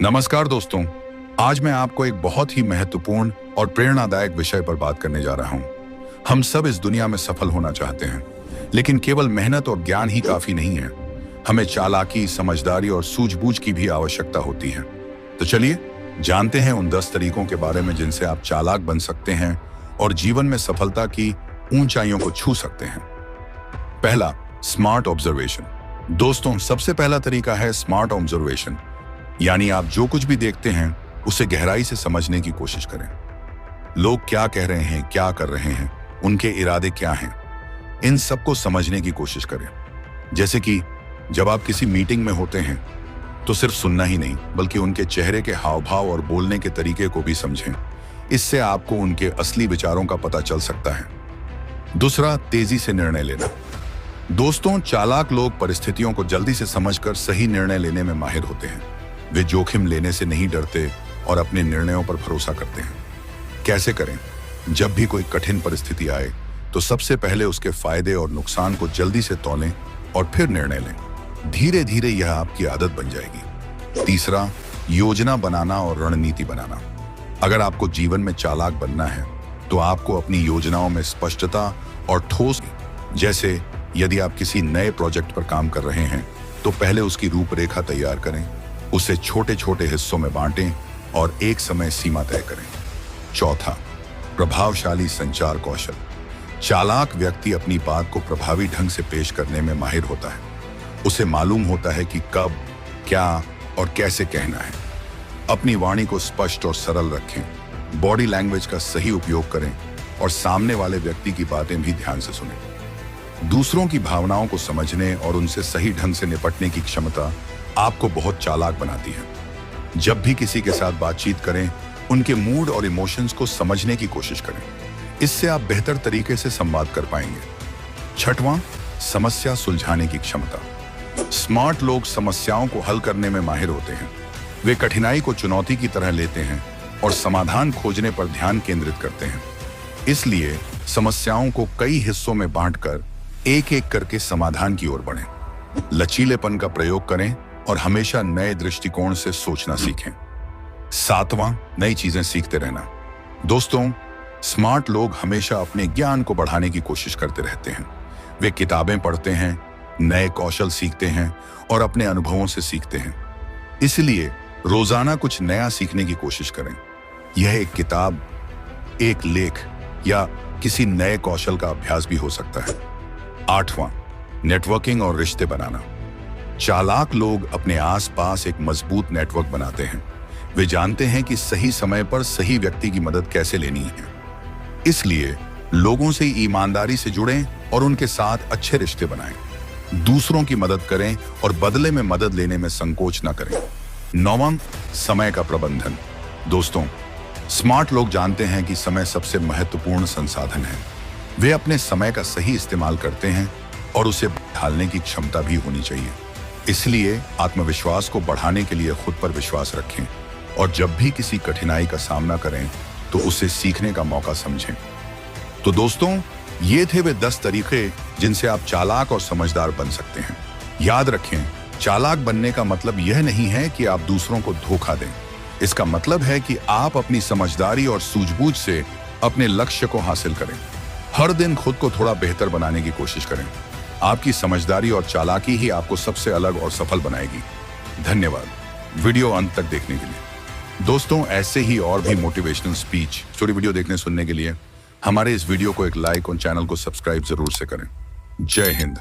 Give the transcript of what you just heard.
नमस्कार दोस्तों, आज मैं आपको एक बहुत ही महत्वपूर्ण और प्रेरणादायक विषय पर बात करने जा रहा हूं। हम सब इस दुनिया में सफल होना चाहते हैं, लेकिन केवल मेहनत और ज्ञान ही काफी नहीं है। हमें चालाकी, समझदारी और सूझबूझ की भी आवश्यकता होती है। तो चलिए जानते हैं उन 10 तरीकों के बारे में जिनसे आप चालाक बन सकते हैं और जीवन में सफलता की ऊंचाइयों को छू सकते हैं। पहला, स्मार्ट ऑब्जर्वेशन। दोस्तों, सबसे पहला तरीका है स्मार्ट ऑब्जर्वेशन, यानी आप जो कुछ भी देखते हैं उसे गहराई से समझने की कोशिश करें। लोग क्या कह रहे हैं, क्या कर रहे हैं, उनके इरादे क्या हैं, इन सबको समझने की कोशिश करें। जैसे कि जब आप किसी मीटिंग में होते हैं तो सिर्फ सुनना ही नहीं, बल्कि उनके चेहरे के हाव भाव और बोलने के तरीके को भी समझें। इससे आपको उनके असली विचारों का पता चल सकता है। दूसरा, तेजी से निर्णय लेना। दोस्तों, चालाक लोग परिस्थितियों को जल्दी से समझकर सही निर्णय लेने में माहिर होते हैं। वे जोखिम लेने से नहीं डरते और अपने निर्णयों पर भरोसा करते हैं। कैसे करें? जब भी कोई कठिन परिस्थिति आए तो सबसे पहले उसके फायदे और नुकसान को जल्दी से तौलें और फिर निर्णय लें। धीरे धीरे यह आपकी आदत बन जाएगी। तीसरा, योजना बनाना और रणनीति बनाना। अगर आपको जीवन में चालाक बनना है तो आपको अपनी योजनाओं में स्पष्टता और ठोस, जैसे यदि आप किसी नए प्रोजेक्ट पर काम कर रहे हैं तो पहले उसकी रूपरेखा तैयार करें, उसे छोटे छोटे हिस्सों में बांटें और एक समय सीमा तय करें। चौथा, प्रभावशाली संचार कौशल। चालाक व्यक्ति अपनी बात को प्रभावी ढंग से पेश करने में माहिर होता है। उसे मालूम होता है कि कब, क्या और कैसे कहना है। अपनी वाणी को स्पष्ट और सरल रखें, बॉडी लैंग्वेज का सही उपयोग करें और सामने वाले व्यक्ति की बातें भी ध्यान से सुनें। दूसरों की भावनाओं को समझने और उनसे सही ढंग से निपटने की क्षमता आपको बहुत चालाक बनाती है। जब भी किसी के साथ बातचीत करें, उनके मूड और इमोशंस को समझने की कोशिश करें। इससे आप बेहतर तरीके से संवाद कर पाएंगे। छठवां, समस्या सुलझाने की क्षमता। स्मार्ट लोग समस्याओं को हल करने में माहिर होते हैं। वे कठिनाई को चुनौती की तरह लेते हैं और समाधान खोजने पर ध्यान केंद्रित करते हैं। इसलिए समस्याओं को कई हिस्सों में बांटकर एक एक करके समाधान की ओर बढ़ें। लचीलेपन का प्रयोग करें और हमेशा नए दृष्टिकोण से सोचना सीखें। सातवां, नई चीजें सीखते रहना। दोस्तों, स्मार्ट लोग हमेशा अपने ज्ञान को बढ़ाने की कोशिश करते रहते हैं। वे किताबें पढ़ते हैं, नए कौशल सीखते हैं और अपने अनुभवों से सीखते हैं। इसलिए रोजाना कुछ नया सीखने की कोशिश करें। यह एक किताब, एक लेख या किसी नए कौशल का अभ्यास भी हो सकता है। आठवां, नेटवर्किंग और रिश्ते बनाना। चालाक लोग अपने आसपास एक मजबूत नेटवर्क बनाते हैं। वे जानते हैं कि सही समय पर सही व्यक्ति की मदद कैसे लेनी है। इसलिए लोगों से ईमानदारी से जुड़ें और उनके साथ अच्छे रिश्ते बनाएं। दूसरों की मदद करें और बदले में मदद लेने में संकोच न करें। नौवां, समय का प्रबंधन। दोस्तों, स्मार्ट लोग जानते हैं कि समय सबसे महत्वपूर्ण संसाधन है। वे अपने समय का सही इस्तेमाल करते हैं और उसे ढालने की क्षमता भी होनी चाहिए। इसलिए आत्मविश्वास को बढ़ाने के लिए खुद पर विश्वास रखें और जब भी किसी कठिनाई का सामना करें तो उसे सीखने का मौका समझें। तो दोस्तों, ये थे वे 10 तरीके जिनसे आप चालाक और समझदार बन सकते हैं। याद रखें, चालाक बनने का मतलब यह नहीं है कि आप दूसरों को धोखा दें। इसका मतलब है कि आप अपनी समझदारी और सूझबूझ से अपने लक्ष्य को हासिल करें। हर दिन खुद को थोड़ा बेहतर बनाने की कोशिश करें। आपकी समझदारी और चालाकी ही आपको सबसे अलग और सफल बनाएगी। धन्यवाद वीडियो अंत तक देखने के लिए। दोस्तों, ऐसे ही और भी मोटिवेशनल स्पीच, स्टोरी वीडियो देखने सुनने के लिए हमारे इस वीडियो को एक लाइक और चैनल को सब्सक्राइब जरूर से करें। जय हिंद।